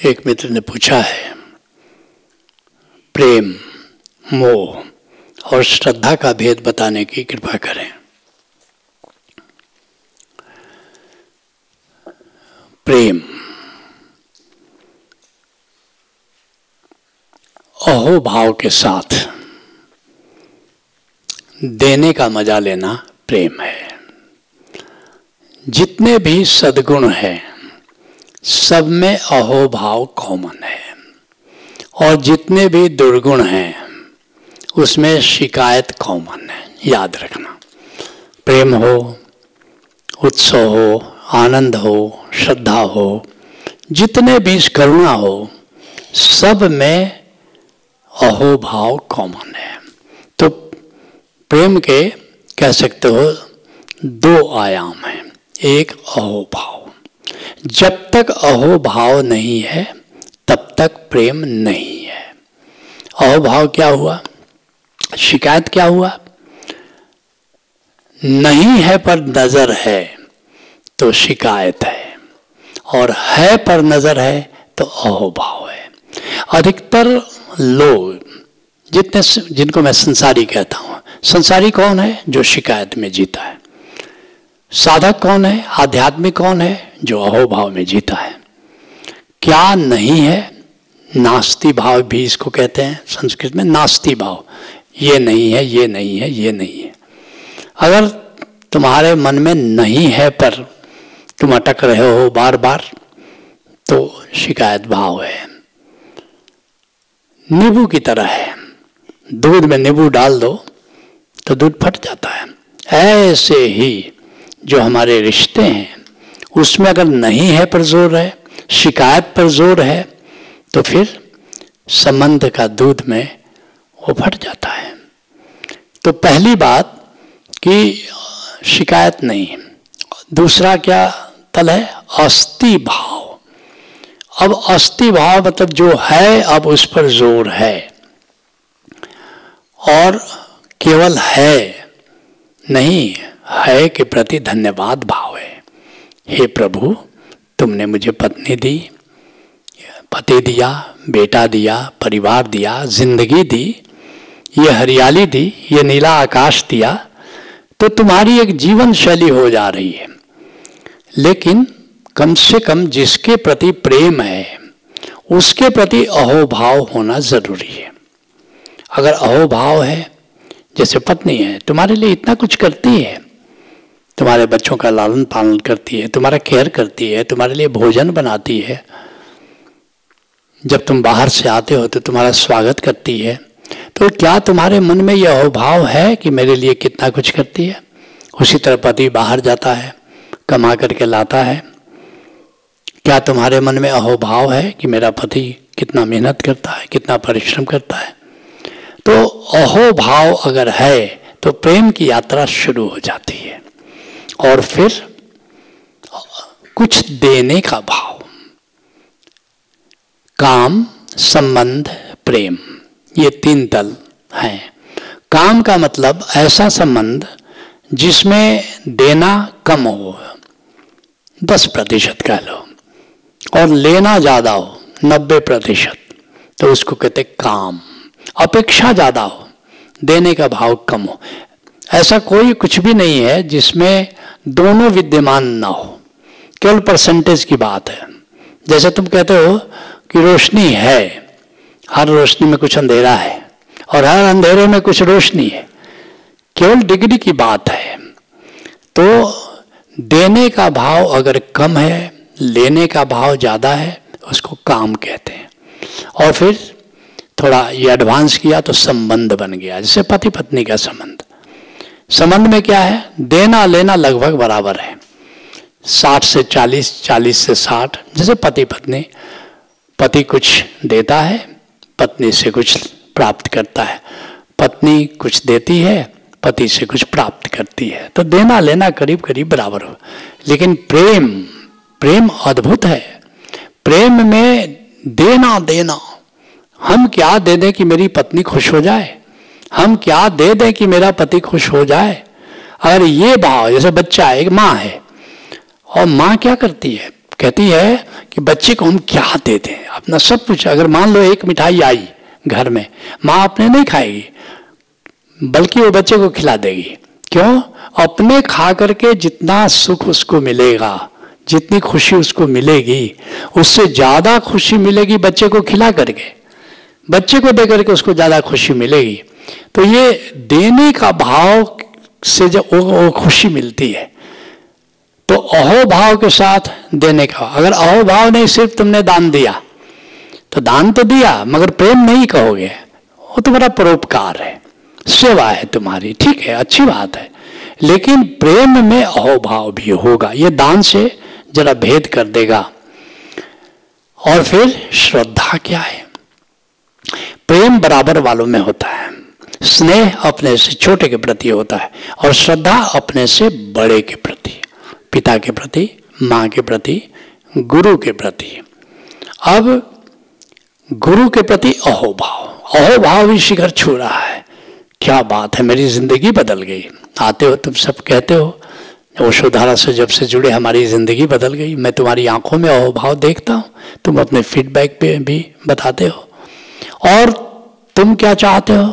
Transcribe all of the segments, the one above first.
एक मित्र ने पूछा है, प्रेम, मोह और श्रद्धा का भेद बताने की कृपा करें। प्रेम अहोभाव के साथ देने का मजा लेना प्रेम है। जितने भी सद्गुण हैं सब में अहोभाव कॉमन है, और जितने भी दुर्गुण हैं उसमें शिकायत कॉमन है। याद रखना, प्रेम हो, उत्सव हो, आनंद हो, श्रद्धा हो, जितने भी करुणा हो, सब में अहोभाव कॉमन है। तो प्रेम के कह सकते हो दो आयाम हैं। एक अहोभाव, जब तक अहोभाव नहीं है तब तक प्रेम नहीं है। अहोभाव क्या हुआ? शिकायत क्या हुआ? नहीं है पर नजर है तो शिकायत है, और है पर नजर है तो अहोभाव है। अधिकतर लोग जिनको मैं संसारी कहता हूं, संसारी कौन है? जो शिकायत में जीता है। साधक कौन है? आध्यात्मिक कौन है? जो अहोभाव में जीता है। क्या नहीं है? नास्ति भाव भी इसको कहते हैं संस्कृत में, नास्ति भाव। ये नहीं है, ये नहीं है, ये नहीं है। अगर तुम्हारे मन में नहीं है पर तुम अटक रहे हो बार बार, तो शिकायत भाव है। नींबू की तरह है, दूध में नींबू डाल दो तो दूध फट जाता है। ऐसे ही जो हमारे रिश्ते हैं उसमें अगर नहीं है पर जोर है, शिकायत पर जोर है, तो फिर संबंध का दूध में वो फट जाता है। तो पहली बात कि शिकायत नहीं। दूसरा क्या तल है? अस्ति भाव। अब अस्ति भाव मतलब जो है अब उस पर जोर है, और केवल है नहीं, है के प्रति धन्यवाद भाव है। हे प्रभु, तुमने मुझे पत्नी दी, पति दिया, बेटा दिया, परिवार दिया, जिंदगी दी, ये हरियाली दी, ये नीला आकाश दिया, तो तुम्हारी एक जीवन शैली हो जा रही है। लेकिन कम से कम जिसके प्रति प्रेम है उसके प्रति अहोभाव होना जरूरी है। अगर अहोभाव है, जैसे पत्नी है, तुम्हारे लिए इतना कुछ करती है, तुम्हारे बच्चों का लालन पालन करती है, तुम्हारा केयर करती है, तुम्हारे लिए भोजन बनाती है, जब तुम बाहर से आते हो तो तुम्हारा स्वागत करती है, तो क्या तुम्हारे मन में यह अहोभाव है कि मेरे लिए कितना कुछ करती है? उसी तरह पति बाहर जाता है, कमा करके लाता है, क्या तुम्हारे मन में अहोभाव है कि मेरा पति कितना मेहनत करता है, कितना परिश्रम करता है? तो अहोभाव अगर है तो प्रेम की यात्रा शुरू हो जाती है। और फिर कुछ देने का भाव, काम, संबंध, प्रेम, ये तीन तल हैं। काम का मतलब ऐसा संबंध जिसमें देना कम हो, 10% कह लो, और लेना ज्यादा हो, 90%, तो उसको कहते काम। अपेक्षा ज्यादा हो, देने का भाव कम हो। ऐसा कोई कुछ भी नहीं है जिसमें दोनों विद्यमान ना हो, केवल परसेंटेज की बात है। जैसे तुम कहते हो कि रोशनी है, हर रोशनी में कुछ अंधेरा है और हर अंधेरे में कुछ रोशनी है, केवल डिग्री की बात है। तो देने का भाव अगर कम है, लेने का भाव ज्यादा है, उसको काम कहते हैं। और फिर थोड़ा ये एडवांस किया तो संबंध बन गया, जैसे पति पत्नी का संबंध। संबंध में क्या है? देना लेना लगभग बराबर है, 60 से 40, 40 से 60। जैसे पति पत्नी, पति कुछ देता है, पत्नी से कुछ प्राप्त करता है, पत्नी कुछ देती है, पति से कुछ प्राप्त करती है, तो देना लेना करीब करीब बराबर हो। लेकिन प्रेम अद्भुत है। प्रेम में देना देना, हम क्या दे दें कि मेरी पत्नी खुश हो जाए, हम क्या दे दें कि मेरा पति खुश हो जाए। अगर ये भाव, जैसे बच्चा है, एक माँ है, और माँ क्या करती है? कहती है कि बच्चे को हम क्या दे दें, अपना सब कुछ। अगर मान लो एक मिठाई आई घर में, माँ अपने नहीं खाएगी बल्कि वो बच्चे को खिला देगी। क्यों? अपने खा करके जितना सुख उसको मिलेगा, जितनी खुशी उसको मिलेगी, उससे ज्यादा खुशी मिलेगी बच्चे को खिला करके, बच्चे को दे करके उसको ज्यादा खुशी मिलेगी। तो ये देने का भाव से जब वो खुशी मिलती है, तो अहोभाव के साथ देने का। अगर अहोभाव नहीं, सिर्फ तुमने दान दिया तो दान तो दिया मगर प्रेम नहीं कहोगे, वो तुम्हारा परोपकार है, सेवा है तुम्हारी, ठीक है, अच्छी बात है, लेकिन प्रेम में अहोभाव भी होगा। ये दान से जरा भेद कर देगा। और फिर श्रद्धा क्या है? प्रेम बराबर वालों में होता है, स्नेह अपने से छोटे के प्रति होता है, और श्रद्धा अपने से बड़े के प्रति, पिता के प्रति, माँ के प्रति, गुरु के प्रति। अब गुरु के प्रति अहोभाव, अहोभाव भी शिखर छू रहा है। क्या बात है, मेरी जिंदगी बदल गई। आते हो तुम सब कहते हो ओशोधारा से जब से जुड़े हमारी जिंदगी बदल गई, मैं तुम्हारी आंखों में अहोभाव देखता हूँ, तुम अपने फीडबैक पे भी बताते हो। और तुम क्या चाहते हो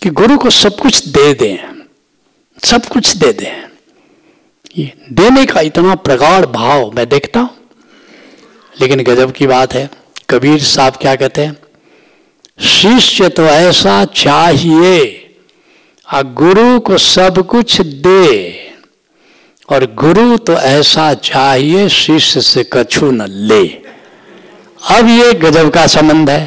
कि गुरु को सब कुछ दे दें, सब कुछ दे दें। ये देने का इतना प्रगाढ़ भाव मैं देखता हूं। लेकिन गजब की बात है, कबीर साहब क्या कहते हैं? शिष्य तो ऐसा चाहिए गुरु को सब कुछ दे, और गुरु तो ऐसा चाहिए शिष्य से कछु न ले। अब ये गजब का संबंध है।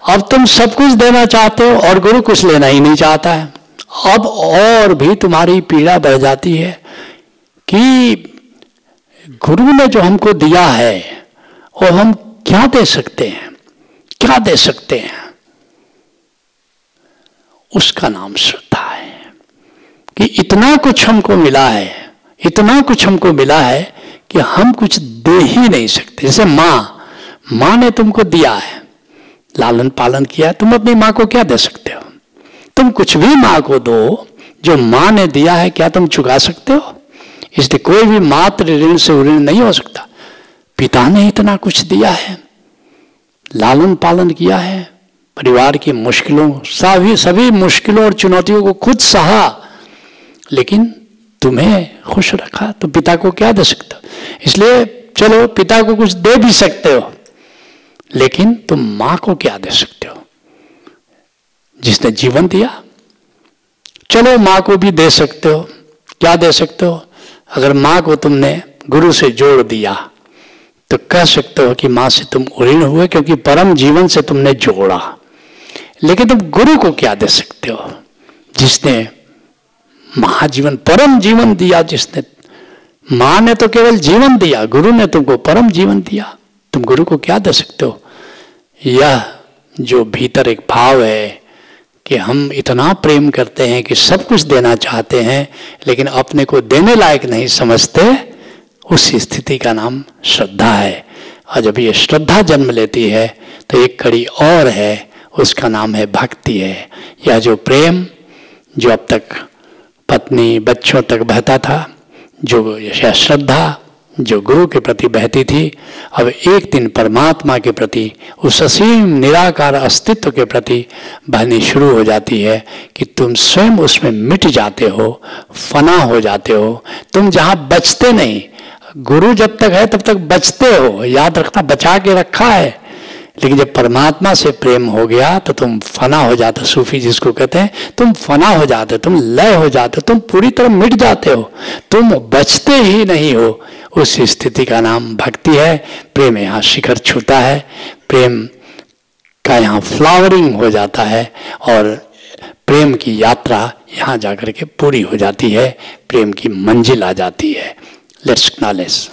अब तुम सब कुछ देना चाहते हो और गुरु कुछ लेना ही नहीं चाहता है। अब और भी तुम्हारी पीड़ा बढ़ जाती है कि गुरु ने जो हमको दिया है वो हम क्या दे सकते हैं, क्या दे सकते हैं? उसका नाम श्रद्धा है कि इतना कुछ हमको मिला है, इतना कुछ हमको मिला है कि हम कुछ दे ही नहीं सकते। जैसे माँ ने तुमको दिया है, लालन पालन किया है, तुम अपनी माँ को क्या दे सकते हो? तुम कुछ भी माँ को दो, जो माँ ने दिया है क्या तुम चुका सकते हो? इसलिए कोई भी मात्र ऋण से ऋण नहीं हो सकता। पिता ने इतना कुछ दिया है, लालन पालन किया है, परिवार की मुश्किलों, सभी मुश्किलों और चुनौतियों को खुद सहा, लेकिन तुम्हें खुश रखा, तो पिता को क्या दे सकते हो? इसलिए चलो पिता को कुछ दे भी सकते हो, लेकिन तुम माँ को क्या दे सकते हो? जिसने जीवन दिया। चलो माँ को भी दे सकते हो, क्या दे सकते हो? अगर माँ को तुमने गुरु से जोड़ दिया तो कह सकते हो कि माँ से तुम ऋण हुए, क्योंकि परम जीवन से तुमने जोड़ा। लेकिन तुम गुरु को क्या दे सकते हो? जिसने महाजीवन, परम जीवन दिया, जिसने, माँ ने तो केवल जीवन दिया, गुरु ने तुमको परम जीवन दिया, तुम गुरु को क्या दे सकते हो? यह जो भीतर एक भाव है कि हम इतना प्रेम करते हैं कि सब कुछ देना चाहते हैं, लेकिन अपने को देने लायक नहीं समझते, उस स्थिति का नाम श्रद्धा है। और जब ये श्रद्धा जन्म लेती है तो एक कड़ी और है, उसका नाम है भक्ति है। यह जो प्रेम जो अब तक पत्नी बच्चों तक बहता था, जो यह श्रद्धा जो गुरु के प्रति बहती थी, अब एक दिन परमात्मा के प्रति, उस असीम निराकार अस्तित्व के प्रति बहनी शुरू हो जाती है कि तुम स्वयं उसमें मिट जाते हो, फना हो जाते हो। तुम जहाँ बचते नहीं, गुरु जब तक है तब तक बचते हो, याद रखना, बचा के रखा है, लेकिन जब परमात्मा से प्रेम हो गया तो तुम फना हो जाते हो। सूफी जिसको कहते हैं, तुम फना हो जाते हो, तुम लय हो जाते हो, तुम पूरी तरह मिट जाते हो, तुम बचते ही नहीं हो। उस स्थिति का नाम भक्ति है। प्रेम यहाँ शिखर छूता है, प्रेम का यहाँ फ्लावरिंग हो जाता है, और प्रेम की यात्रा यहाँ जाकर के पूरी हो जाती है, प्रेम की मंजिल आ जाती है। Let's acknowledge.